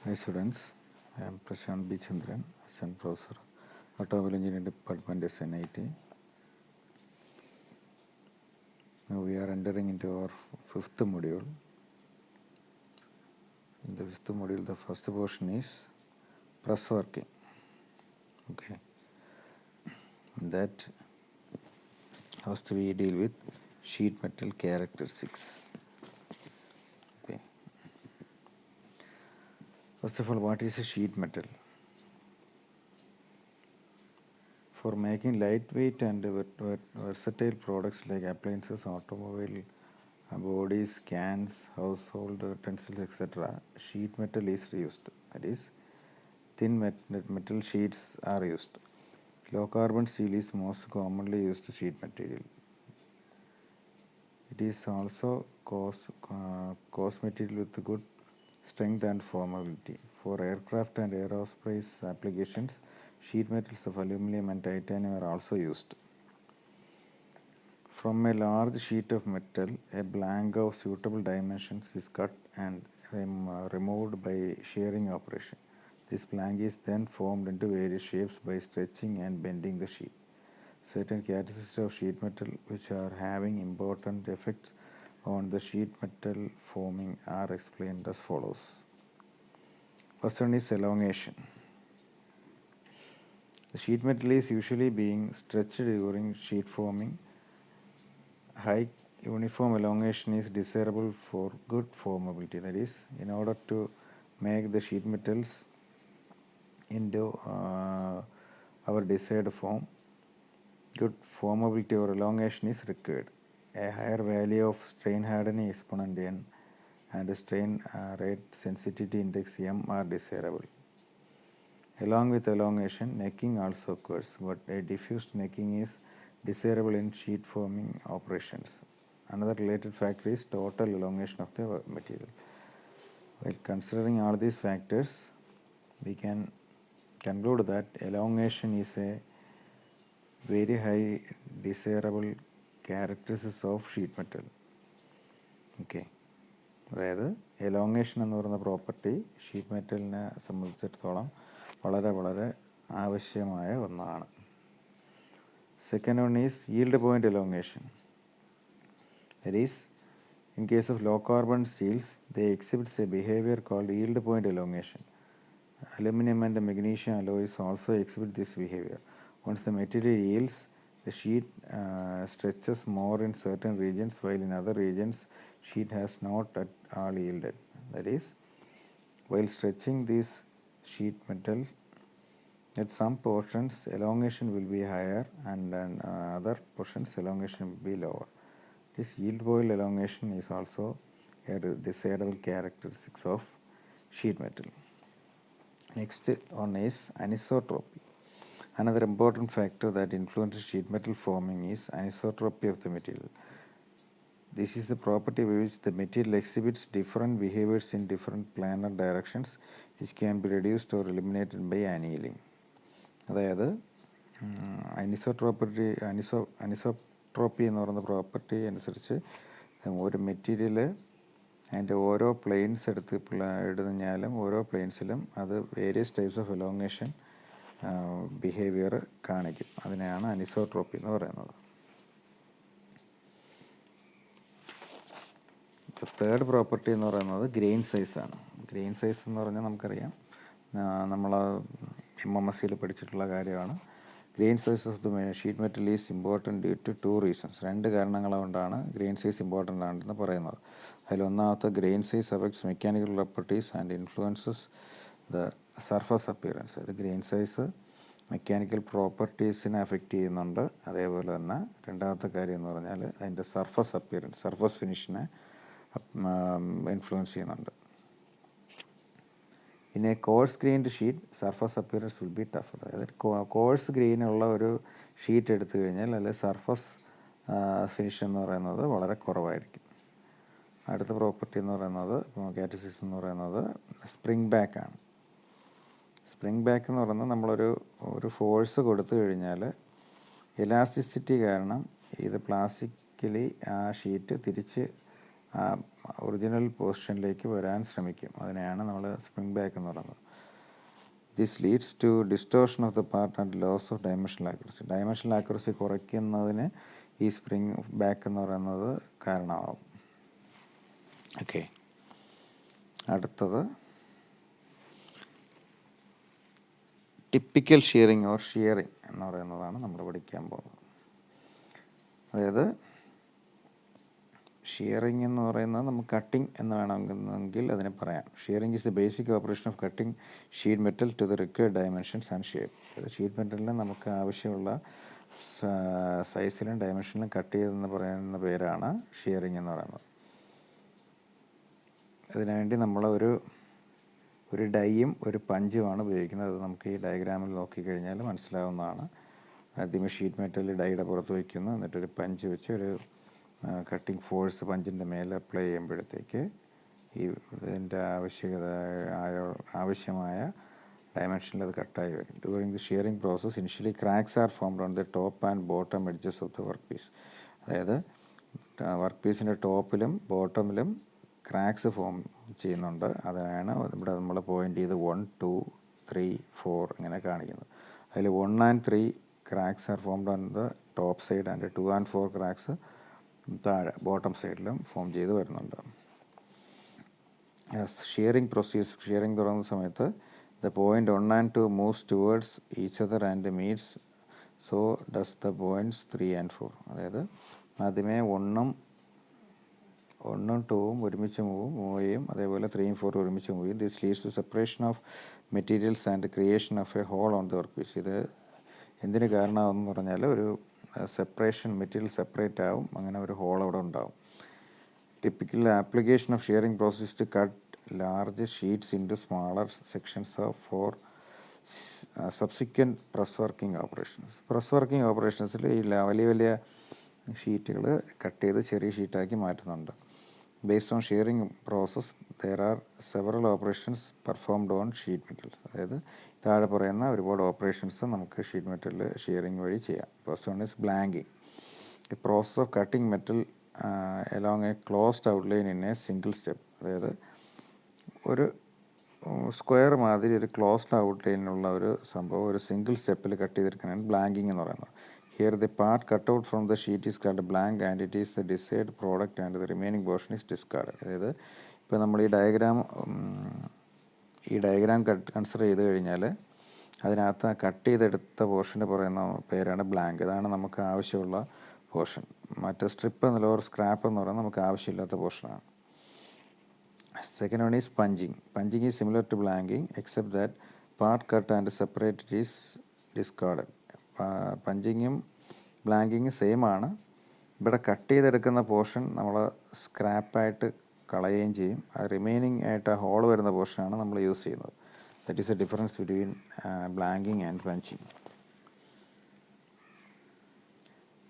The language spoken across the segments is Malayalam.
Hi students, I am Prashant B. Chandran, Assistant Professor, Automobile Engineering Department, SNIT. Now we are entering into our fifth module. In the fifth module, the first portion is press working. Okay, in that first we deal with sheet metal characteristics. Okay. First of all, what is a sheet metal? For making lightweight and versatile products like appliances, automobile bodies, cans, household utensils, etc., sheet metal is used. That is, thin metal sheets are used. Low carbon steel is most commonly used sheet material. It is also coarse material with good strength and formability. For aircraft and aerospace applications, sheet metals of aluminum and titanium are also used. From a large sheet of metal, a blank of suitable dimensions is cut and removed by shearing operation. This blank is then formed into various shapes by stretching and bending the sheet. Certain characteristics of sheet metal which are having important effects on the sheet metal forming are explained as follows. First one is elongation. The sheet metal is usually being stretched during sheet forming. High uniform elongation is desirable for good formability. That is, in order to make the sheet metals into our desired form, good formability or elongation is required. A higher value of strain hardening exponent N and strain rate sensitivity index M are desirable. Along with elongation, necking also occurs, but a diffused necking is desirable in sheet forming operations. Another related factor is total elongation of the material. While considering all these factors, we can conclude that elongation is a very high desirable characteristics of sheet metal. Okay. അതായത് എലോങ്ങേഷൻ എന്ന് പറയുന്ന പ്രോപ്പർട്ടി ഷീറ്റ് മെറ്റലിനെ സംബന്ധിച്ചിടത്തോളം വളരെ വളരെ ആവശ്യമായ ഒന്നാണ്. Second one is yield point elongation. That is, in case of low carbon steels, they exhibit a behavior called yield point elongation. Aluminum and magnesium alloys also exhibit this behavior. Once the material yields, the sheet stretches more in certain regions, while in other regions, sheet has not at all yielded. That is, while stretching this sheet metal, at some portions elongation will be higher and then other portions elongation will be lower. This yield point elongation is also a desirable characteristics of sheet metal. Next one is anisotropy. Another important factor that influences sheet metal forming is anisotropy of the material. This is the property by which the material exhibits different behaviors in different planar directions, which can be reduced or eliminated by annealing. അതായത് അനിസോട്രോപ്പി എന്ന് പറയുന്ന പ്രോപ്പർട്ടി അനുസരിച്ച് ഒരു മെറ്റീരിയൽ അതിൻ്റെ ഓരോ പ്ലെയിൻസ് എടുത്തുകഴിഞ്ഞാലും ഓരോ പ്ലെയിൻസിലും അത് various types of elongation behaviour കാണിക്കും. അതിനെയാണ് അനിസോട്രോപ്പി എന്ന് പറയുന്നത്. തേർഡ് പ്രോപ്പർട്ടി എന്ന് പറയുന്നത് ഗ്രെയിൻ സൈസാണ്. ഗ്രെയിൻ സൈസ് എന്ന് പറഞ്ഞാൽ നമുക്കറിയാം, നമ്മൾ MMSCയിൽ പഠിച്ചിട്ടുള്ള കാര്യമാണ്. Grain size of the sheet metal is important due to 2 reasons. 2 കാരണങ്ങൾ കൊണ്ടാണ് ഗ്രെയിൻ സൈസ് ഇമ്പോർട്ടൻ്റ് ആണെന്ന് പറയുന്നത്. അതിലൊന്നാമത്തെ, grain size affects mechanical properties and influences the surface appearance. അത് ഗ്രെയിൻ സൈസ് മെക്കാനിക്കൽ പ്രോപ്പർട്ടീസിനെ അഫക്റ്റ് ചെയ്യുന്നുണ്ട്. അതേപോലെ തന്നെ രണ്ടാമത്തെ കാര്യം എന്ന് പറഞ്ഞാൽ അതിൻ്റെ സർഫസ് അപ്പിയറൻസ്, സർഫസ് ഫിനിഷിനെ ഇൻഫ്ലുവൻസ് ചെയ്യുന്നുണ്ട്. In a coarse grained sheet surface appearance will be tough. അതായത് കോഴ്സ് ഗ്രെയിനുള്ള ഒരു ഷീറ്റ് എടുത്തു കഴിഞ്ഞാൽ അതിൽ സർഫസ് ഫിനിഷ് എന്ന് പറയുന്നത് വളരെ കുറവായിരിക്കും. അടുത്ത പ്രോപ്പർട്ടി എന്ന് പറയുന്നത്, കാറ്റസിസ് എന്ന് പറയുന്നത് സ്പ്രിംഗ് ബാക്ക് ആണ്. സ്പ്രിംഗ് ബാക്ക് എന്ന് പറയുന്നത് നമ്മളൊരു ഫോഴ്സ് കൊടുത്തു കഴിഞ്ഞാൽ ഇലാസ്റ്റിസിറ്റി കാരണം ഇത് പ്ലാസ്റ്റിക്കലി ആ ഷീറ്റ് തിരിച്ച് ഒറിജിനൽ പൊസിഷനിലേക്ക് വരാൻ ശ്രമിക്കും. അതിനെയാണ് നമ്മൾ സ്പ്രിംഗ് ബാക്ക് എന്ന് പറയുന്നത്. This leads to distortion of the part and loss of dimensional accuracy. Dimensional accuracy കുറയ്ക്കുന്നതിന് ഈ സ്പ്രിംഗ് ബാക്ക് എന്ന് പറയുന്നത് കാരണമാവും. ഓക്കെ, അടുത്തത് ടിപ്പിക്കൽ ഷിയറിങ് ഓർ ഷിയറിങ് എന്ന് പറയുന്നതാണ് നമ്മൾ പഠിക്കാൻ പോകുന്നത്. അതായത് ഷിയറിങ് എന്ന് പറയുന്നത് നമുക്ക് കട്ടിങ് എന്ന് വേണമെങ്കിൽ അതിനെ പറയാം. Shearing is the basic operation of cutting sheet metal to the required dimensions and shape. അതായത് ഷീറ്റ് മെറ്റലിന് നമുക്ക് ആവശ്യമുള്ള സൈസിലും ഡയമെൻഷനിലും കട്ട് ചെയ്തെന്ന് പറയുന്ന പേരാണ് ഷിയറിങ് എന്ന് പറയുന്നത്. അതിനുവേണ്ടി നമ്മൾ ഒരു ഡൈയും ഒരു പഞ്ചുമാണ് ഉപയോഗിക്കുന്നത്. അത് നമുക്ക് ഈ ഡയഗ്രാമിൽ നോക്കിക്കഴിഞ്ഞാൽ മനസ്സിലാവുന്നതാണ്. ആദ്യമേ ഷീറ്റ് മെറ്റൽ ഡൈയുടെ പുറത്ത് വയ്ക്കുന്നു, എന്നിട്ടൊരു പഞ്ച് വെച്ച് ഒരു കട്ടിങ് ഫോഴ്സ് പഞ്ചിൻ്റെ മേലെ അപ്ലൈ ചെയ്യുമ്പോഴത്തേക്ക് ഇതിൻ്റെ ആവശ്യമായ ഡയമെൻഷനിൽ അത് കട്ടായി വരും. During the shearing process initially cracks are formed on the top and bottom edges of the work piece. അതായത് വർക്ക് പീസിൻ്റെ ടോപ്പിലും ബോട്ടമിലും ക്രാക്സ് ഫോം ചെയ്യുന്നുണ്ട്. അതാണ് ഇവിടെ നമ്മൾ പോയിൻ്റ് ചെയ്ത് 1, 2, 3, 4 ഇങ്ങനെ കാണിക്കുന്നത്. അതിൽ 1 and 3 cracks are formed on the top side and 2 and 4 cracks താഴെ ബോട്ടം സൈഡിലും ഫോം ചെയ്ത് വരുന്നുണ്ട്. ഷിയറിംഗ് പ്രൊസീസ് ഷിയറിംഗ് തുടങ്ങുന്ന സമയത്ത് the point 1 and 2 moves towards each other and meats so does the points 3 and 4. അതായത് ആദ്യമേ 1ഉം 2ഉം ഒരുമിച്ച് മൂവ് ചെയ്യും, അതേപോലെ 3 and 4 ഒരുമിച്ച് മൂവ് ചെയ്യും. This leads to separation of materials and creation of a hole on the work piece. ഇത് എന്തിന് കാരണമാകുമെന്ന് പറഞ്ഞാൽ ഒരു സെപ്പറേഷൻ, മെറ്റീരിയൽ സെപ്പറേറ്റ് ആവും, അങ്ങനെ ഒരു ഹോൾ അവിടെ ഉണ്ടാവും. Typical application of shearing process to cut large sheets into smaller sections of for subsequent press working operations. Press working ഓപ്പറേഷൻസിൽ ഈ വലിയ ഷീറ്റുകൾ കട്ട് ചെയ്ത് ചെറിയ ഷീറ്റാക്കി മാറ്റുന്നുണ്ട്. Based on shearing process there are several operations performed on sheet metals. അതായത് താഴെ പറയുന്ന ഒരുപാട് ഓപ്പറേഷൻസ് നമുക്ക് ഷീറ്റ് മെറ്റലിൽ ഷിയറിംഗ് വഴി ചെയ്യാം. First one is blanking. The process of cutting metal along A closed outline in A single step. അതായത് ഒരു സ്ക്വയർ മാതിരി ഒരു ക്ലോസ്ഡ് ഔട്ട്ലൈനുള്ള ഒരു സംഭവം ഒരു സിംഗിൾ സ്റ്റെപ്പിൽ കട്ട് ചെയ്തെടുക്കുന്നതാണ് ബ്ലാങ്കിങ് എന്ന് പറയുന്നത്. Here the part cut out from the sheet is called blank and it is the decide product and the remaining portion is discard. അതായത് ഇപ്പോൾ നമ്മൾ ഈ ഡയഗ്രാം കൺസിഡർ ചെയ്ത് കഴിഞ്ഞാൽ അതിനകത്ത് കട്ട് ചെയ്തെടുത്ത പോർഷന് പറയുന്ന പേരാണ് ബ്ലാങ്ക്. ഇതാണ് നമുക്ക് ആവശ്യമുള്ള പോർഷൻ. മറ്റേ സ്ട്രിപ്പ് എന്നല്ല സ്ക്രാപ്പ് എന്ന് പറയുന്നത് നമുക്ക് ആവശ്യമില്ലാത്ത പോർഷനാണ്. Second one is punching. Punching is similar to blanking except that part cut and separated is discarded. പഞ്ചിങ്ങും ബ്ലാങ്കിങ്ങും സെയിം ആണ്. ഇവിടെ കട്ട് ചെയ്തെടുക്കുന്ന പോർഷൻ നമ്മൾ സ്ക്രാപ്പായിട്ട് കളയുകയും ചെയ്യും. അത് റിമൈനിങ് ആയിട്ട് ആ ഹോൾ വരുന്ന പോർഷനാണ് നമ്മൾ യൂസ് ചെയ്യുന്നത്. That is A difference between blanking and punching.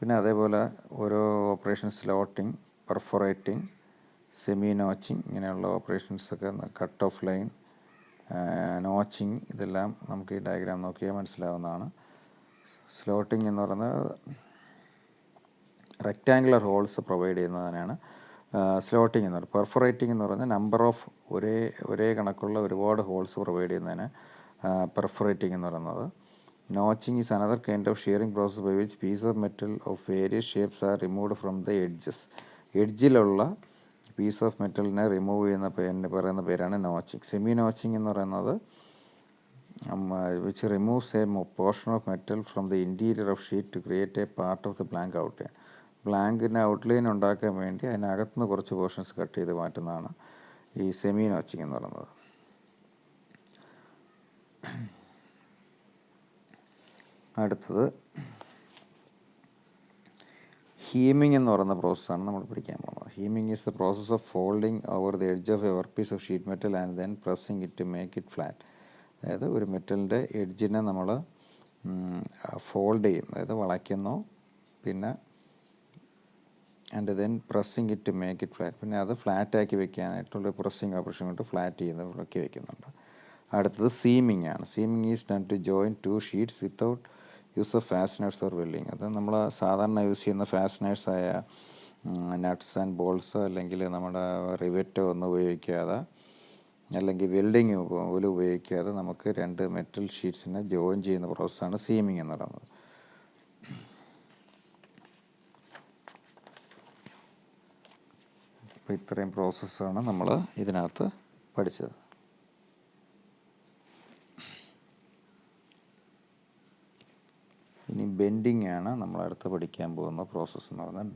പിന്നെ അതേപോലെ ഓരോ ഓപ്പറേഷൻ സ്ലോട്ടിങ്, പെർഫോറേറ്റിംഗ്, സെമി നോച്ചിങ് ഇങ്ങനെയുള്ള ഓപ്പറേഷൻസൊക്കെ, കട്ട് ഓഫ് ലൈൻ, നോച്ചിങ്, ഇതെല്ലാം നമുക്ക് ഈ ഡയഗ്രാം നോക്കിയാൽ മനസ്സിലാവുന്നതാണ്. സ്ലോട്ടിങ് എന്ന് പറയുന്നത് റെക്റ്റാങ്കുലർ ഹോൾസ് പ്രൊവൈഡ് ചെയ്യുന്നതിനാണ് സ്ലോട്ടിങ് എന്ന് പറയുന്നത്. പെർഫോറേറ്റിംഗ് എന്ന് പറയുന്നത് നമ്പർ ഓഫ് ഒരേ കണക്കുള്ള ഒരുപാട് ഹോൾസ് പ്രൊവൈഡ് ചെയ്യുന്നതിന് പെർഫോറേറ്റിംഗ് എന്ന് പറയുന്നത്. Notching is another kind of shearing process by which piece of metal of various shapes are removed from the edges. എഡ്ജിലുള്ള പീസ് ഓഫ് മെറ്റലിനെ റിമൂവ് ചെയ്യുന്ന പറയുന്ന പേരാണ് നോച്ചിങ്. സെമി നോച്ചിങ് എന്ന് പറയുന്നത് which removes a portion of metal from the interior of sheet to create a part of the blank outline. ബ്ലാങ്കിൻ്റെ ഔട്ട്ലൈൻ ഉണ്ടാക്കാൻ വേണ്ടി അതിനകത്തുനിന്ന് കുറച്ച് പോർഷൻസ് കട്ട് ചെയ്ത് മാറ്റുന്നതാണ് ഈ സെമി നോച്ചിങ് എന്ന് പറയുന്നത്. അടുത്തത് ഹീമിംഗ് എന്ന് പറയുന്ന പ്രോസസ്സാണ് നമ്മൾ പഠിക്കാൻ പോകുന്നത്. Hemming is the process of folding over the edge of a work piece of sheet metal and then pressing it to make it flat. അതായത് ഒരു മെറ്റലിൻ്റെ എഡ്ജിനെ നമ്മൾ ഫോൾഡ് ചെയ്യും, അതായത് വളയ്ക്കുന്നു, പിന്നെ and then pressing it to make it flat. പിന്നെ അത് ഫ്ലാറ്റാക്കി വെക്കാനായിട്ടുള്ള പ്രസ്സിങ് ഓപ്പറേഷൻ കൊണ്ട് ഫ്ലാറ്റ് ചെയ്യുന്നതൊക്കെ വെക്കുന്നുണ്ട്. അടുത്തത് സീമിംഗ് ആണ്. Seaming is done to join two sheets without use of fasteners or welding. അത് നമ്മൾ സാധാരണ യൂസ് ചെയ്യുന്ന ഫാസ്റ്റനേഴ്സായ നട്ട്സ് ആൻഡ് ബോൾസ് അല്ലെങ്കിൽ നമ്മുടെ റിവറ്റോ ഒന്നും ഉപയോഗിക്കാതെ അല്ലെങ്കിൽ വെൽഡിങ് പോലും ഉപയോഗിക്കാതെ നമുക്ക് രണ്ട് മെറ്റൽ ഷീറ്റ്സിനെ ജോയിൻ ചെയ്യുന്ന പ്രോസസ്സാണ് സീമിങ് എന്ന് പറയുന്നത്. അപ്പോൾ ഇത്രയും പ്രോസസ്സാണ് നമ്മൾ ഇതിനകത്ത് പഠിച്ചത്. ഇനി ബെൻഡിങ് ആണ് നമ്മളടുത്ത് പഠിക്കാൻ പോകുന്ന പ്രോസസ്സ് എന്ന് പറയുന്നത്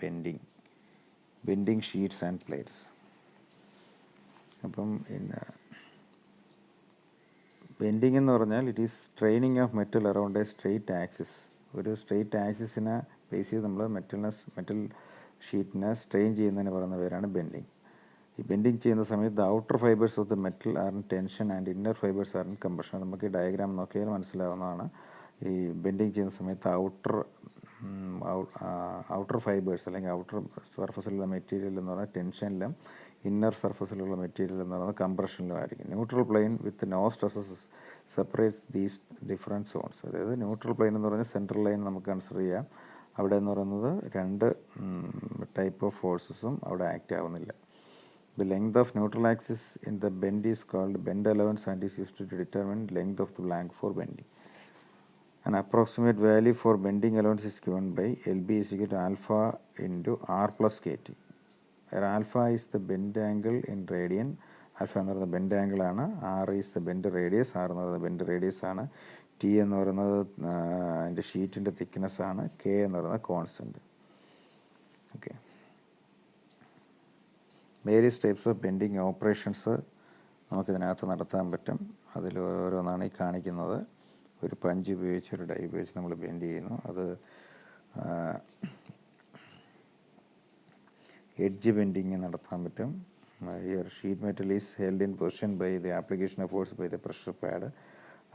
ബെൻഡിങ് ഷീറ്റ്സ് ആൻഡ് പ്ലേറ്റ്സ്. അപ്പം ബെൻഡിങ് എന്ന് പറഞ്ഞാൽ it is straining of metal around A straight axis. ഒരു സ്ട്രെയിറ്റ് ആക്സിസിനെ ബേസ് ചെയ്ത് നമ്മൾ മെറ്റൽ ഷീറ്റിനെ സ്ട്രെയിൻ ചെയ്യുന്നതിന് പറയുന്ന പേരാണ് ബെൻഡിങ്. ഈ ബെൻഡിങ് ചെയ്യുന്ന സമയത്ത് the outer fibres of the metal are in tension and inner fibres are in compression. നമുക്ക് ഈ ഡയഗ്രാം നോക്കിയാൽ മനസ്സിലാവുന്നതാണ്. ഈ ബെൻഡിങ് ചെയ്യുന്ന സമയത്ത് ഔട്ടർ ഫൈബേഴ്സ് അല്ലെങ്കിൽ ഔട്ടർ സർഫസിലുള്ള മെറ്റീരിയൽ എന്ന് പറഞ്ഞാൽ ടെൻഷനിലും ഇന്നർ സർഫസിലുള്ള മെറ്റീരിയൽ എന്ന് പറയുന്നത് കംപ്രഷനിലും ആയിരിക്കും. Neutral plane with no stresses separates these different zones. അതായത് ന്യൂട്രൽ പ്ലെയിൻ എന്ന് പറഞ്ഞാൽ സെൻട്രൽ ലൈൻ നമുക്ക് കൺസിഡർ ചെയ്യാം. അവിടെ എന്ന് പറയുന്നത് രണ്ട് ടൈപ്പ് ഓഫ് ഫോഴ്സസും അവിടെ ആക്റ്റ് ആവുന്നില്ല. The length of neutral axis in the bend is called bend allowance and is used to determine length of the blank for bending. An approximate value for bending allowance is given by LB is equal to alpha into R plus KT, where alpha is the bend angle in radian. Alpha എന്ന് പറയുന്നത് ബെൻഡ് ആംഗിൾ ആണ്. R is the bend radius. R എന്ന് പറയുന്നത് ബെൻഡ് റേഡിയസ് ആണ്. T എന്ന് പറയുന്നത് അതിൻ്റെ ഷീറ്റിൻ്റെ തിക്നെസ് ആണ്. K എന്ന് പറയുന്നത് constant. Okay. Various types of bending operations നമുക്കിതിനകത്ത് നടത്താൻ പറ്റും. അതിൽ ഓരോന്നാണ് ഈ കാണിക്കുന്നത്. ഒരു പഞ്ച് ഉപയോഗിച്ച് ഒരു ഡൈ ഉപയോഗിച്ച് നമ്മൾ ബെൻഡ് ചെയ്യുന്നു. അത് എഡ്ജ് ബെൻഡിങ് നടത്താൻ പറ്റും. Here sheet metal is held in position by the application of force by the pressure pad.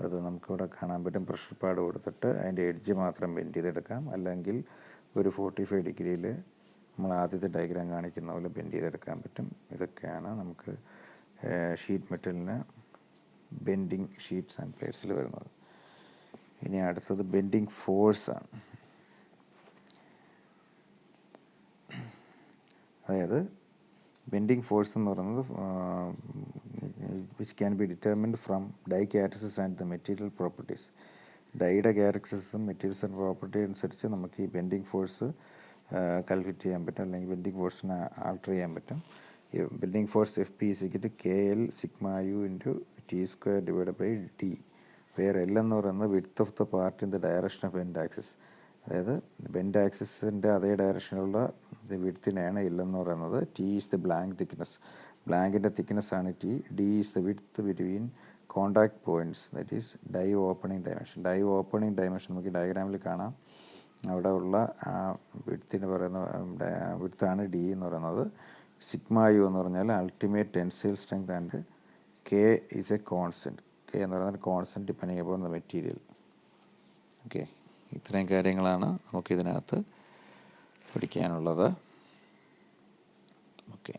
അത് നമുക്കിവിടെ കാണാൻ പറ്റും. പ്രഷർ പാഡ് കൊടുത്തിട്ട് അതിൻ്റെ എഡ്ജ് മാത്രം ബെൻഡ് ചെയ്തെടുക്കാം. അല്ലെങ്കിൽ ഒരു 45 ഡിഗ്രിയിൽ നമ്മൾ ആദ്യത്തെ ഡയഗ്രാം കാണിക്കുന്ന പോലെ ബെൻഡ് ചെയ്തെടുക്കാൻ പറ്റും. ഇതൊക്കെയാണ് നമുക്ക് ഷീറ്റ് മെറ്റലിന് ബെൻഡിങ് ഷീറ്റ്സ് ആൻഡ് പ്ലേറ്റ്സിൽ വരുന്നത്. ഇനി അടുത്തത് ബെൻഡിങ് ഫോഴ്സാണ്. അതായത് ബെൻഡിങ് ഫോഴ്സ് എന്ന് പറയുന്നത് which can be determined from die characteristics and the material properties. ഡൈയുടെ ക്യാരക്ടറിസ്റ്റിക്സും മെറ്റീരിയൽസ് ആൻഡ് പ്രോപ്പർട്ടി അനുസരിച്ച് നമുക്ക് ഈ ബെൻഡിങ് ഫോഴ്സ് കാൽക്കുലേറ്റ് ചെയ്യാൻ പറ്റും, അല്ലെങ്കിൽ ബെൻഡിങ് ഫോഴ്സിനെ ആൾട്ടർ ചെയ്യാൻ പറ്റും. ഈ ബെൻഡിങ് ഫോഴ്സ് എഫ് പി ഇസിക്കറ്റ് KL sigma U into T² divide by D, where L എന്ന് പറയുന്നത് width of the part in the direction of bend axis. അതായത് ബെൻഡ് ആക്സിസിൻ്റെ അതേ ഡയറക്ഷനിലുള്ള വിഡ്ത്തിനെയാണ് L എന്ന് പറയുന്നത്. T is the blank thickness. ബ്ലാങ്കിൻ്റെ തിക്നെസ് ആണ് T. D is the width between contact points, that is die opening dimension. Die opening dimension നമുക്ക് ഡയഗ്രാമിൽ കാണാം. അവിടെ ഉള്ള വിഡ്ത്തിന് പറയുന്ന വിഡ്ത്താണ് D എന്ന് പറയുന്നത്. സിഗ്മ യു എന്ന് പറഞ്ഞാൽ ultimate tensile strength and K is A constant. K എന്ന് പറയുന്നത് constant depending upon the material. Okay, ഇത്രയും കാര്യങ്ങളാണ് നമുക്കിതിനകത്ത് പഠിക്കാനുള്ളത്. ഓക്കെ.